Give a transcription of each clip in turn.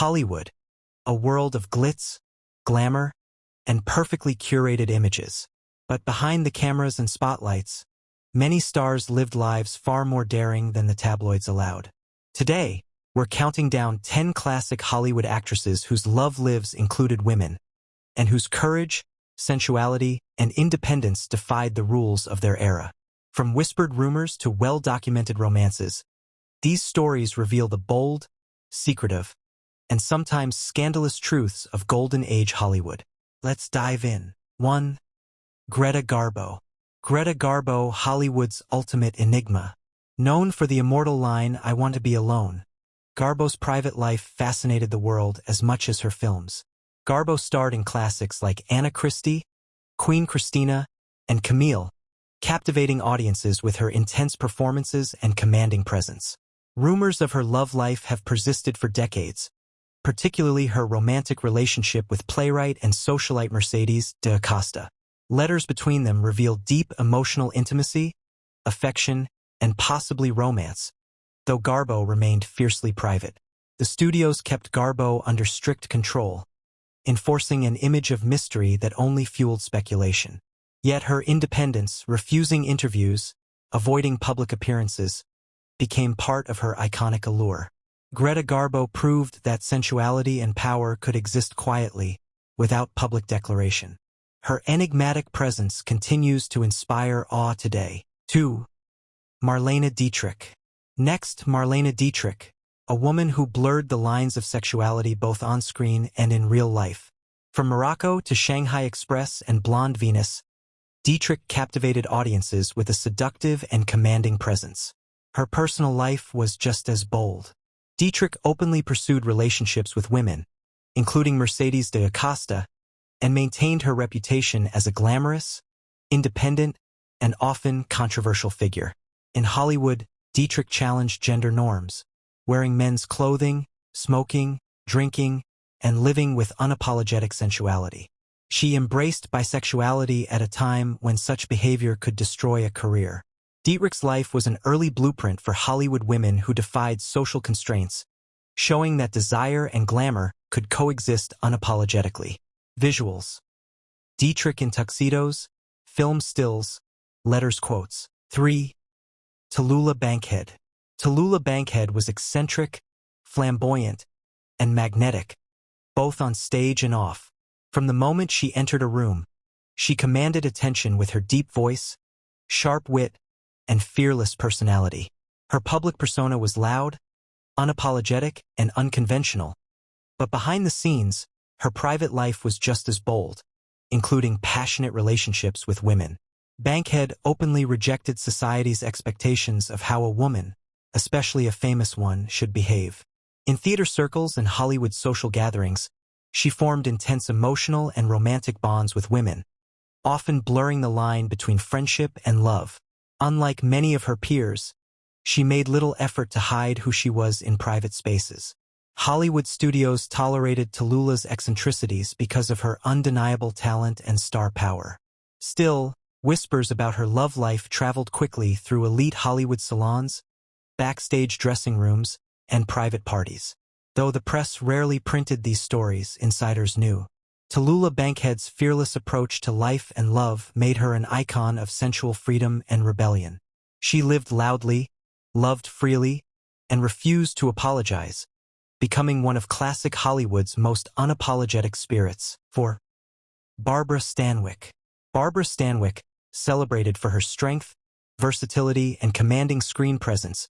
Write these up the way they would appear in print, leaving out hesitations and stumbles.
Hollywood, a world of glitz, glamour, and perfectly curated images. But behind the cameras and spotlights, many stars lived lives far more daring than the tabloids allowed. Today, we're counting down 10 classic Hollywood actresses whose love lives included women, and whose courage, sensuality, and independence defied the rules of their era. From whispered rumors to well-documented romances, these stories reveal the bold, secretive, and sometimes scandalous truths of Golden Age Hollywood. Let's dive in. 1. Greta Garbo. Greta Garbo, Hollywood's ultimate enigma. Known for the immortal line, "I want to be alone," Garbo's private life fascinated the world as much as her films. Garbo starred in classics like Anna Christie, Queen Christina, and Camille, captivating audiences with her intense performances and commanding presence. Rumors of her love life have persisted for decades, particularly her romantic relationship with playwright and socialite Mercedes de Acosta. Letters between them reveal deep emotional intimacy, affection, and possibly romance, though Garbo remained fiercely private. The studios kept Garbo under strict control, enforcing an image of mystery that only fueled speculation. Yet her independence, refusing interviews, avoiding public appearances, became part of her iconic allure. Greta Garbo proved that sensuality and power could exist quietly, without public declaration. Her enigmatic presence continues to inspire awe today. 2. Marlene Dietrich. Next, Marlene Dietrich, a woman who blurred the lines of sexuality both on screen and in real life. From Morocco to Shanghai Express and Blonde Venus, Dietrich captivated audiences with a seductive and commanding presence. Her personal life was just as bold. Dietrich openly pursued relationships with women, including Mercedes de Acosta, and maintained her reputation as a glamorous, independent, and often controversial figure. In Hollywood, Dietrich challenged gender norms, wearing men's clothing, smoking, drinking, and living with unapologetic sensuality. She embraced bisexuality at a time when such behavior could destroy a career. Dietrich's life was an early blueprint for Hollywood women who defied social constraints, showing that desire and glamour could coexist unapologetically. Visuals. Dietrich in tuxedos, film stills, letters quotes. 3. Tallulah Bankhead. Tallulah Bankhead was eccentric, flamboyant, and magnetic, both on stage and off. From the moment she entered a room, she commanded attention with her deep voice, sharp wit, and fearless personality. Her public persona was loud, unapologetic, and unconventional. But behind the scenes, her private life was just as bold, including passionate relationships with women. Bankhead openly rejected society's expectations of how a woman, especially a famous one, should behave. In theater circles and Hollywood social gatherings, she formed intense emotional and romantic bonds with women, often blurring the line between friendship and love. Unlike many of her peers, she made little effort to hide who she was in private spaces. Hollywood studios tolerated Tallulah's eccentricities because of her undeniable talent and star power. Still, whispers about her love life traveled quickly through elite Hollywood salons, backstage dressing rooms, and private parties. Though the press rarely printed these stories, insiders knew. Tallulah Bankhead's fearless approach to life and love made her an icon of sensual freedom and rebellion. She lived loudly, loved freely, and refused to apologize, becoming one of classic Hollywood's most unapologetic spirits. 4. Barbara Stanwyck. Barbara Stanwyck, celebrated for her strength, versatility, and commanding screen presence,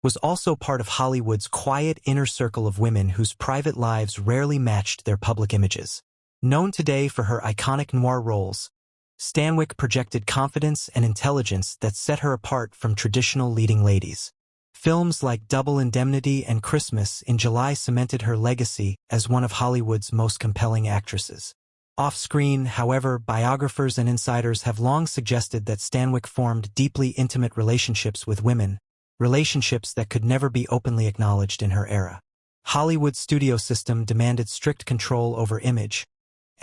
was also part of Hollywood's quiet inner circle of women whose private lives rarely matched their public images. Known today for her iconic noir roles, Stanwyck projected confidence and intelligence that set her apart from traditional leading ladies. Films like Double Indemnity and Christmas in July cemented her legacy as one of Hollywood's most compelling actresses. Off-screen, however, biographers and insiders have long suggested that Stanwyck formed deeply intimate relationships with women, relationships that could never be openly acknowledged in her era. Hollywood's studio system demanded strict control over image,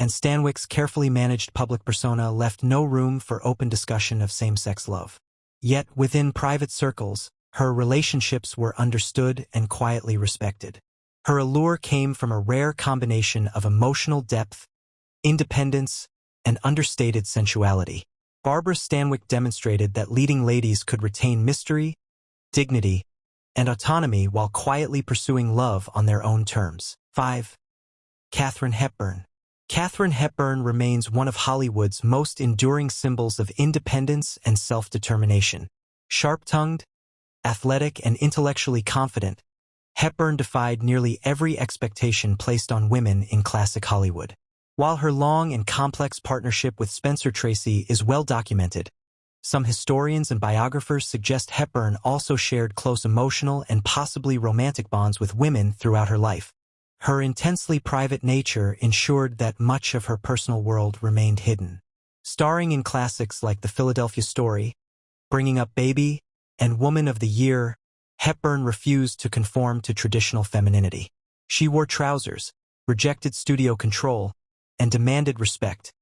and Stanwyck's carefully managed public persona left no room for open discussion of same-sex love. Yet, within private circles, her relationships were understood and quietly respected. Her allure came from a rare combination of emotional depth, independence, and understated sensuality. Barbara Stanwyck demonstrated that leading ladies could retain mystery, dignity, and autonomy while quietly pursuing love on their own terms. 5. Katharine Hepburn. Katharine Hepburn remains one of Hollywood's most enduring symbols of independence and self-determination. Sharp-tongued, athletic, and intellectually confident, Hepburn defied nearly every expectation placed on women in classic Hollywood. While her long and complex partnership with Spencer Tracy is well documented, some historians and biographers suggest Hepburn also shared close emotional and possibly romantic bonds with women throughout her life. Her intensely private nature ensured that much of her personal world remained hidden. Starring in classics like The Philadelphia Story, Bringing Up Baby, and Woman of the Year, Hepburn refused to conform to traditional femininity. She wore trousers, rejected studio control, and demanded respect,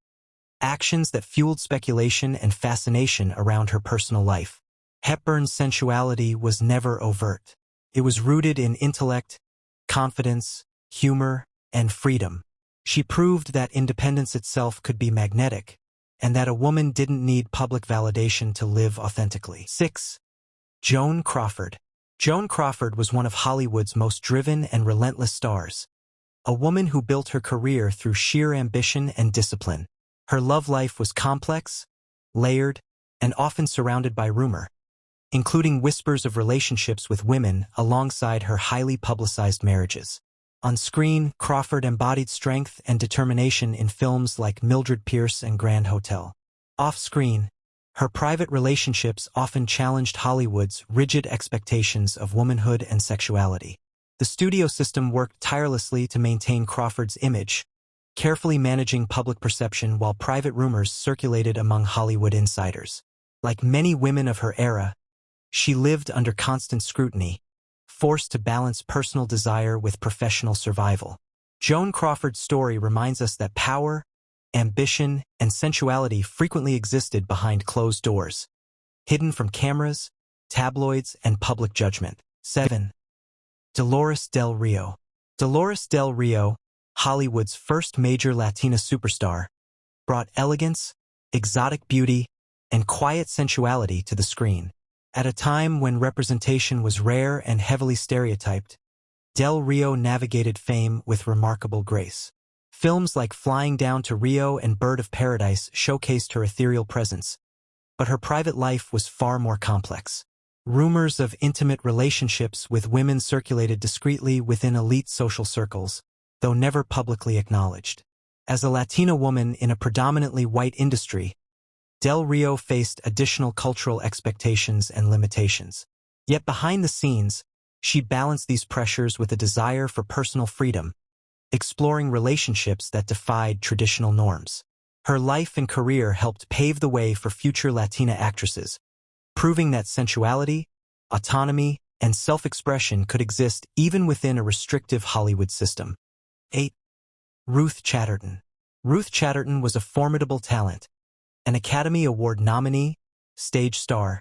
actions that fueled speculation and fascination around her personal life. Hepburn's sensuality was never overt. It was rooted in intellect, confidence, humor, and freedom. She proved that independence itself could be magnetic, and that a woman didn't need public validation to live authentically. 6. Joan Crawford. Joan Crawford was one of Hollywood's most driven and relentless stars, a woman who built her career through sheer ambition and discipline. Her love life was complex, layered, and often surrounded by rumor, including whispers of relationships with women alongside her highly publicized marriages. On screen, Crawford embodied strength and determination in films like Mildred Pierce and Grand Hotel. Off-screen, her private relationships often challenged Hollywood's rigid expectations of womanhood and sexuality. The studio system worked tirelessly to maintain Crawford's image, carefully managing public perception while private rumors circulated among Hollywood insiders. Like many women of her era, she lived under constant scrutiny, forced to balance personal desire with professional survival. Joan Crawford's story reminds us that power, ambition, and sensuality frequently existed behind closed doors, hidden from cameras, tabloids, and public judgment. 7. Dolores del Rio. Dolores del Rio, Hollywood's first major Latina superstar, brought elegance, exotic beauty, and quiet sensuality to the screen. At a time when representation was rare and heavily stereotyped, Del Rio navigated fame with remarkable grace. Films like Flying Down to Rio and Bird of Paradise showcased her ethereal presence, but her private life was far more complex. Rumors of intimate relationships with women circulated discreetly within elite social circles, though never publicly acknowledged. As a Latina woman in a predominantly white industry, Del Rio faced additional cultural expectations and limitations. Yet behind the scenes, she balanced these pressures with a desire for personal freedom, exploring relationships that defied traditional norms. Her life and career helped pave the way for future Latina actresses, proving that sensuality, autonomy, and self-expression could exist even within a restrictive Hollywood system. 8. Ruth Chatterton. Ruth Chatterton was a formidable talent, an Academy Award nominee, stage star,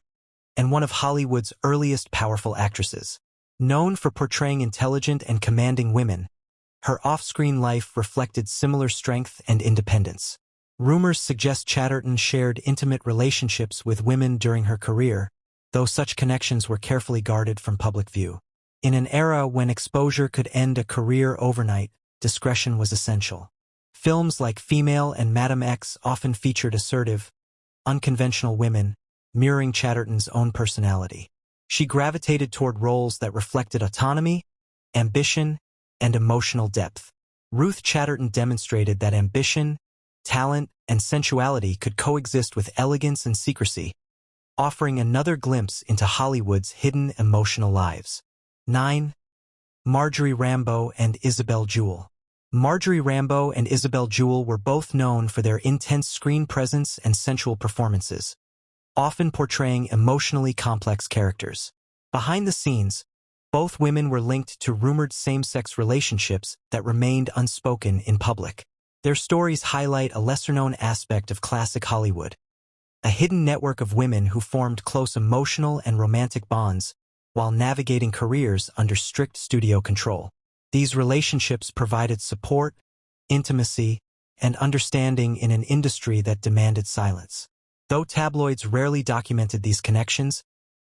and one of Hollywood's earliest powerful actresses. Known for portraying intelligent and commanding women, her off-screen life reflected similar strength and independence. Rumors suggest Chatterton shared intimate relationships with women during her career, though such connections were carefully guarded from public view. In an era when exposure could end a career overnight, discretion was essential. Films like Female and Madam X often featured assertive, unconventional women, mirroring Chatterton's own personality. She gravitated toward roles that reflected autonomy, ambition, and emotional depth. Ruth Chatterton demonstrated that ambition, talent, and sensuality could coexist with elegance and secrecy, offering another glimpse into Hollywood's hidden emotional lives. 9. Marjorie Rambeau and Isabel Jewell. Marjorie Rambeau and Isabel Jewell were both known for their intense screen presence and sensual performances, often portraying emotionally complex characters. Behind the scenes, both women were linked to rumored same-sex relationships that remained unspoken in public. Their stories highlight a lesser-known aspect of classic Hollywood, a hidden network of women who formed close emotional and romantic bonds while navigating careers under strict studio control. These relationships provided support, intimacy, and understanding in an industry that demanded silence. Though tabloids rarely documented these connections,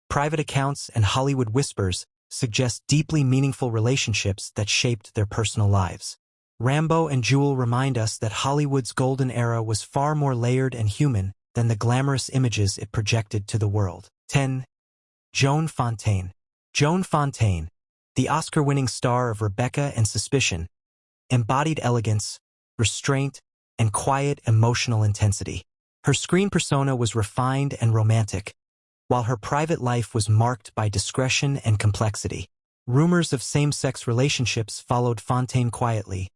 private accounts and Hollywood whispers suggest deeply meaningful relationships that shaped their personal lives. Rambeau and Jewell remind us that Hollywood's golden era was far more layered and human than the glamorous images it projected to the world. 10. Joan Fontaine. Joan Fontaine, the Oscar-winning star of Rebecca and Suspicion, embodied elegance, restraint, and quiet emotional intensity. Her screen persona was refined and romantic, while her private life was marked by discretion and complexity. Rumors of same-sex relationships followed Fontaine quietly,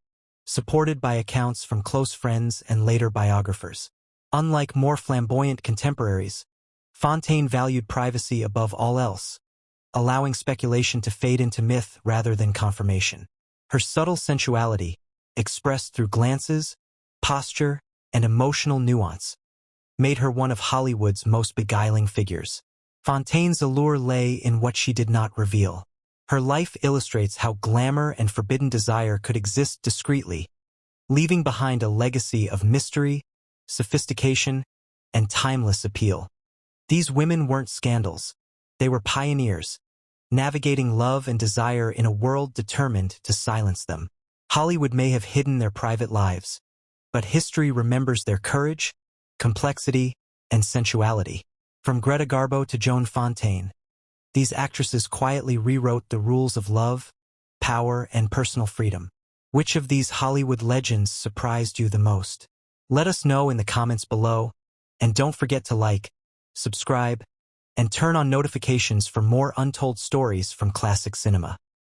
supported by accounts from close friends and later biographers. Unlike more flamboyant contemporaries, Fontaine valued privacy above all else, allowing speculation to fade into myth rather than confirmation. Her subtle sensuality, expressed through glances, posture, and emotional nuance, made her one of Hollywood's most beguiling figures. Fontaine's allure lay in what she did not reveal. Her life illustrates how glamour and forbidden desire could exist discreetly, leaving behind a legacy of mystery, sophistication, and timeless appeal. These women weren't scandals. They were pioneers, navigating love and desire in a world determined to silence them. Hollywood may have hidden their private lives, but history remembers their courage, complexity, and sensuality. From Greta Garbo to Joan Fontaine, these actresses quietly rewrote the rules of love, power, and personal freedom. Which of these Hollywood legends surprised you the most? Let us know in the comments below, and don't forget to like, subscribe, and turn on notifications for more untold stories from classic cinema.